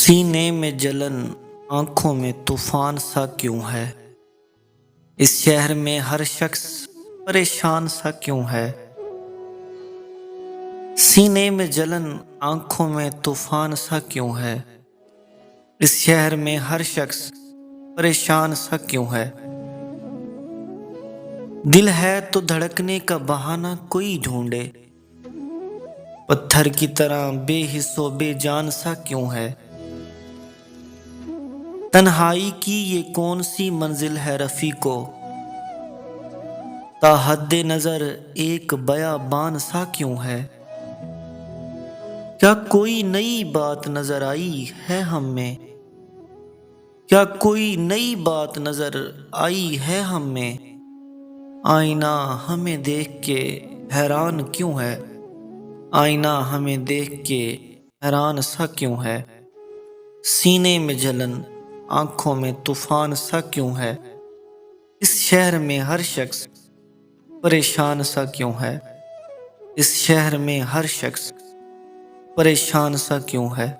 سینے میں جلن آنکھوں میں طوفان سا کیوں ہے؟ اس شہر میں ہر شخص پریشان سا کیوں ہے؟ سینے میں جلن آنکھوں میں طوفان سا کیوں ہے؟ اس شہر میں ہر شخص پریشان سا کیوں ہے؟ دل ہے تو دھڑکنے کا بہانہ کوئی ڈھونڈے، پتھر کی طرح بے حس و بے جان سا کیوں ہے؟ تنہائی کی یہ کون سی منزل ہے رفیقو، تا حد نظر ایک بیابان سا کیوں ہے؟ کیا کوئی نئی بات نظر آئی ہے ہم میں؟ کیا کوئی نئی بات نظر آئی ہے ہم میں؟ آئینہ ہمیں دیکھ کے حیران کیوں ہے؟ آئینہ ہمیں دیکھ کے حیران سا کیوں ہے؟ سینے میں جلن آنکھوں میں طوفان سا کیوں ہے؟ اس شہر میں ہر شخص پریشان سا کیوں ہے؟ اس شہر میں ہر شخص پریشان سا کیوں ہے؟